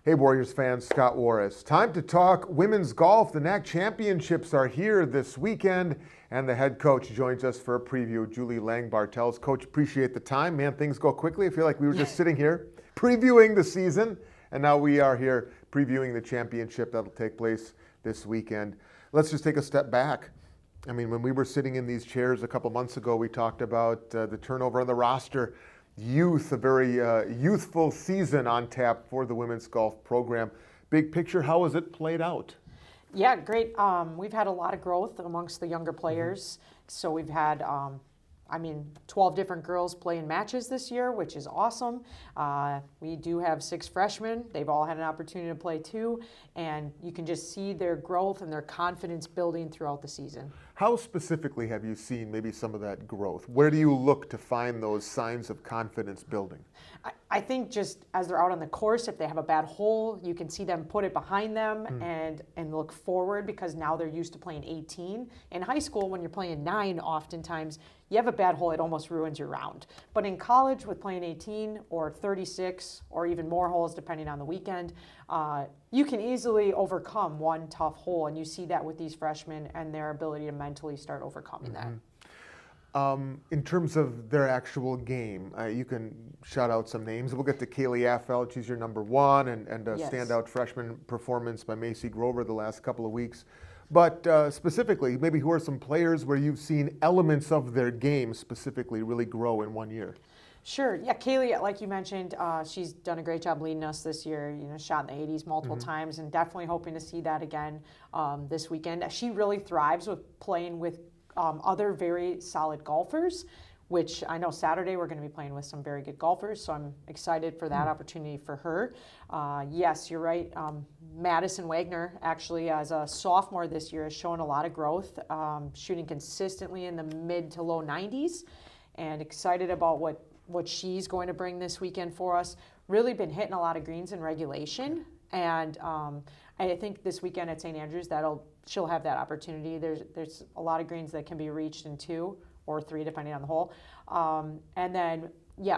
Hey Warriors fans, Scott Warras. Time to talk women's golf. The NACC championships are here this weekend, and the head coach joins us for a preview, Julie Langebartels. Coach, appreciate the time. Man, things go quickly. I feel like we were just sitting here previewing the season, and now we are here previewing the championship that'll take place this weekend. Let's just take a step back. I mean, when we were sitting in these chairs a couple months ago, we talked about the turnover on the roster. Youth, a very youthful season on tap for the women's golf program. Big picture, how has it played out? Yeah, great. We've had a lot of growth amongst the younger players. So we've had, 12 different girls play in matches this year, which is awesome. We do have 6 freshmen. They've all had an opportunity to play too. And you can just see their growth and their confidence building throughout the season. How specifically have you seen maybe some of that growth? Where do you look to find those signs of confidence building? I think just as they're out on the course, if they have a bad hole, you can see them put it behind them and look forward, because now they're used to playing 18. In high school, when you're playing 9, oftentimes you have a bad hole, it almost ruins your round. But in college, with playing 18 or 36 or even more holes depending on the weekend, you can easily overcome one tough hole, and you see that with these freshmen and their ability to mentally start overcoming that. In terms of their actual game, you can shout out some names. We'll get to Kaylee Affeld. She's your number one, and a standout freshman performance by Macy Grover the last couple of weeks. But specifically, maybe who are some players where you've seen elements of their game specifically really grow in 1 year? Sure. Yeah, Kaylee, like you mentioned, she's done a great job leading us this year. You know, shot in the 80s multiple times, and definitely hoping to see that again this weekend. She really thrives with playing with other very solid golfers, which I know Saturday we're going to be playing with some very good golfers, so I'm excited for that opportunity for her. Yes, you're right. Madison Wagner, actually, as a sophomore this year, has shown a lot of growth, shooting consistently in the mid to low 90s, and excited about what she's going to bring this weekend for us. Really been hitting a lot of greens in regulation, and I think this weekend at St. Andrews she'll have that opportunity. There's a lot of greens that can be reached in 2 or 3 depending on the hole. And then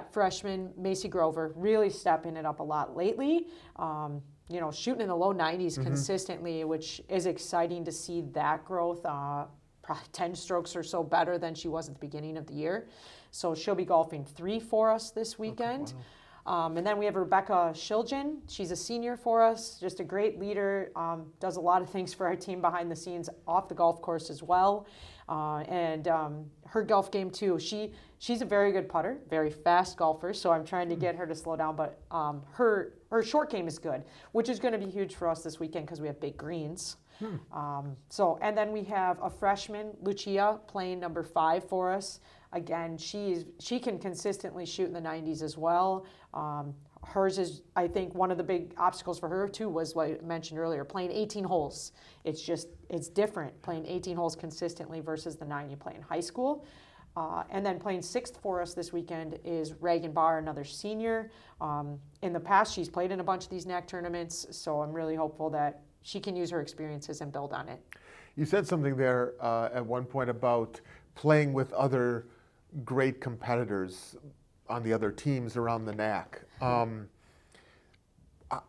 freshman Macy Grover really stepping it up a lot lately. Shooting in the low 90s consistently, which is exciting to see that growth. Probably 10 strokes or so better than she was at the beginning of the year. So she'll be golfing 3 for us this weekend. Okay, wow. And then we have Rebecca Shilgen. She's a senior for us, just a great leader, does a lot of things for our team behind the scenes off the golf course as well. And her golf game too, she's a very good putter, very fast golfer, so I'm trying to get her to slow down, but her short game is good, which is going to be huge for us this weekend because we have big greens. And then we have a freshman, Lucia, playing number 5 for us. Again, she can consistently shoot in the 90s as well. Hers is, I think, one of the big obstacles for her too was what I mentioned earlier, playing 18 holes. It's different playing 18 holes consistently versus the 9 you play in high school. And then playing 6th for us this weekend is Reagan Barr, another senior. In the past, she's played in a bunch of these NACC tournaments, so I'm really hopeful that she can use her experiences and build on it. You said something there at one point about playing with other great competitors on the other teams around the NACC.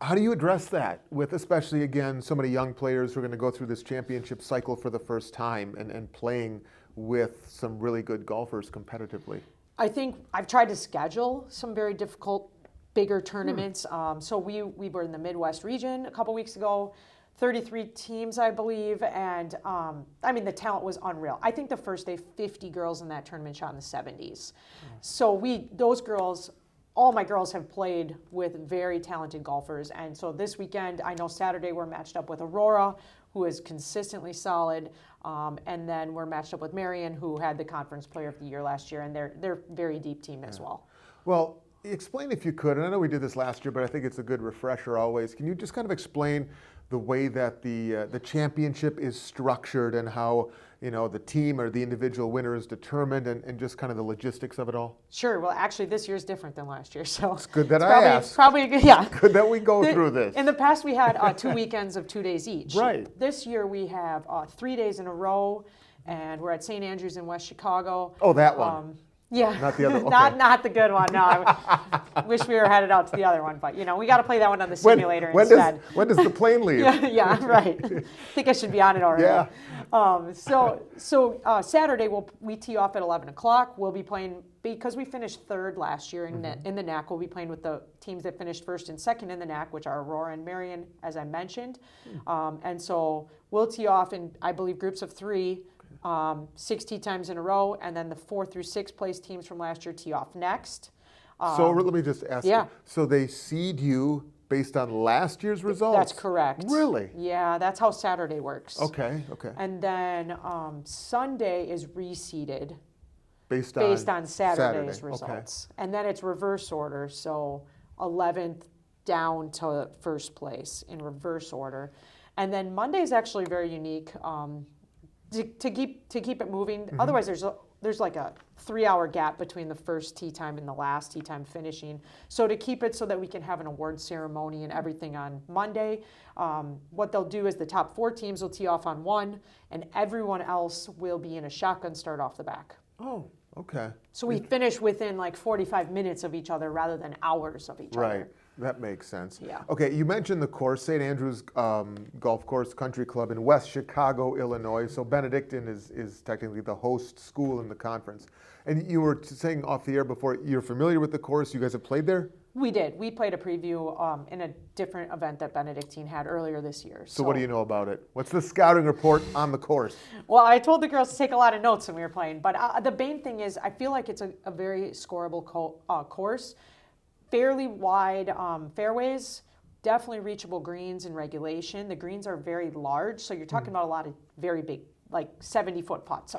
How do you address that with, especially, again, so many young players who are going to go through this championship cycle for the first time and playing with some really good golfers competitively? I think I've tried to schedule some very difficult, bigger tournaments. So we were in the Midwest region a couple weeks ago, 33 teams, I believe, and the talent was unreal. I think the first day, 50 girls in that tournament shot in the 70s. So those girls, all my girls have played with very talented golfers, and so this weekend, I know Saturday we're matched up with Aurora, who is consistently solid, and then we're matched up with Marion, who had the Conference Player of the Year last year, and they're a very deep team as well. Well, explain if you could, and I know we did this last year, but I think it's a good refresher always. Can you just kind of explain the way that the championship is structured and how the team or the individual winner is determined, and just kind of the logistics of it all? Sure. Well, actually, this year is different than last year, so it's good that I asked. Good that we go through this. In the past, we had 2 weekends of 2 days each. Right. This year, we have 3 days in a row, and we're at St. Andrews in West Chicago. Oh, that one. Yeah, Not the other. Okay. not the good one. No, I wish we were headed out to the other one, but we got to play that one on the simulator instead. When does the plane leave? Yeah, right. I think I should be on it already. Yeah. So Saturday we tee off at 11 o'clock. We'll be playing, because we finished third last year in the NACC. We'll be playing with the teams that finished first and second in the NACC, which are Aurora and Marion, as I mentioned. And so we'll tee off in, I believe, groups of 3. 6 tee times in a row, and then the 4th through 6th place teams from last year tee off next. So let me just ask you. So they seed you based on last year's results? That's correct. Really? Yeah, that's how Saturday works. Okay. And then Sunday is reseeded based on Saturday's results. Okay. And then it's reverse order, so 11th down to first place in reverse order. And then Monday is actually very unique. To keep it moving. Otherwise, there's like a 3-hour gap between the first tee time and the last tee time finishing. So to keep it so that we can have an award ceremony and everything on Monday, what they'll do is the top 4 teams will tee off on 1, and everyone else will be in a shotgun start off the back. Oh, okay. So we finish within like 45 minutes of each other rather than hours of each other. Right. That makes sense. Yeah. Okay, you mentioned the course, St. Andrews Golf Course Country Club in West Chicago, Illinois. So Benedictine is technically the host school in the conference. And you were saying off the air before, you're familiar with the course. You guys have played there? We did. We played a preview in a different event that Benedictine had earlier this year. So what do you know about it? What's the scouting report on the course? Well, I told the girls to take a lot of notes when we were playing. But the main thing is I feel like it's a very scoreable course. Fairly wide fairways, definitely reachable greens in regulation. The greens are very large, so you're talking about a lot of very big, like 70-foot putts.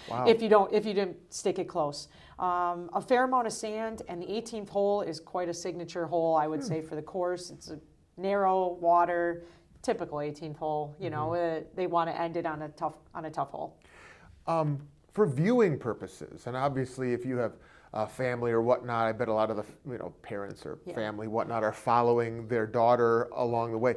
Wow. If you didn't stick it close. A fair amount of sand, and the 18th hole is quite a signature hole, I would say, for the course. It's a narrow water, typical 18th hole. You know, they want to end it on a tough hole. For viewing purposes, and obviously if you have family or whatnot, I bet a lot of the parents or family whatnot are following their daughter along the way.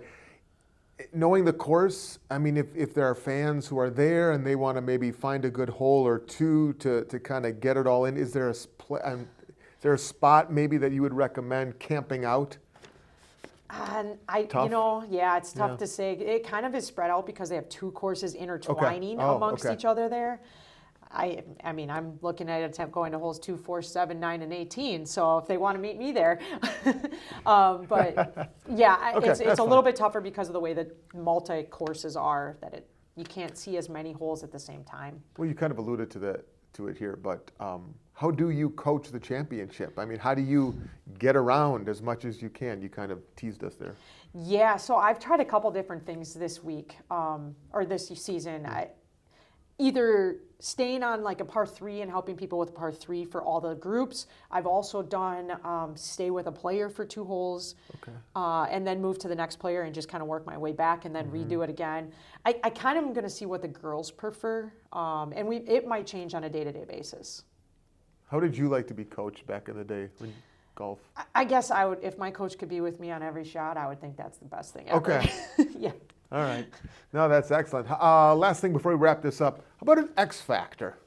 Knowing the course, I mean, if there are fans who are there and they want to maybe find a good hole or two to kind of get it all in, is there a spot maybe that you would recommend camping out? And Tough? it's tough to say. It kind of is spread out because they have 2 courses intertwining amongst each other there. I mean, I'm looking at attempt going to holes 2, 4, 7, 9, and 18. So if they want to meet me there, but yeah, it's a little bit tougher because of the way that multi courses are. That you can't see as many holes at the same time. Well, you kind of alluded to it here, but how do you coach the championship? I mean, how do you get around as much as you can? You kind of teased us there. Yeah, so I've tried a couple different things this week or this season. Either staying on like a par 3 and helping people with par 3 for all the groups. I've also done stay with a player for 2 holes, and then move to the next player and just kind of work my way back and then redo it again. I kind of am going to see what the girls prefer, and it might change on a day-to-day basis. How did you like to be coached back in the day when golf? I guess I would, if my coach could be with me on every shot, I would think that's the best thing ever. Okay. Yeah. All right. No, that's excellent. Last thing before we wrap this up, how about an X factor?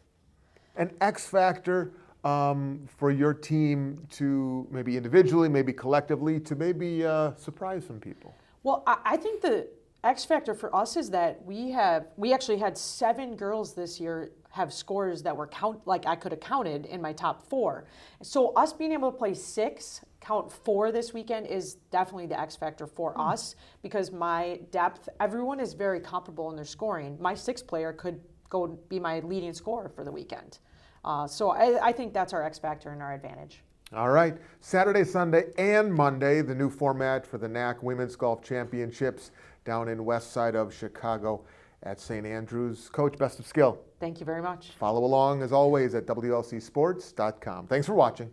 An X factor for your team to maybe individually, maybe collectively, to maybe surprise some people? Well, I think the X factor for us is that we actually had 7 girls this year have scores that were I could have counted in my top 4. So us being able to play 6, count 4 this weekend is definitely the X factor for us, because my depth, everyone is very comparable in their scoring. My 6th player could go be my leading scorer for the weekend. So I think that's our X factor and our advantage. All right. Saturday, Sunday, and Monday, the new format for the NACC Women's Golf Championships down in west side of Chicago at St. Andrews. Coach, best of skill. Thank you very much. Follow along, as always, at WLCsports.com. Thanks for watching.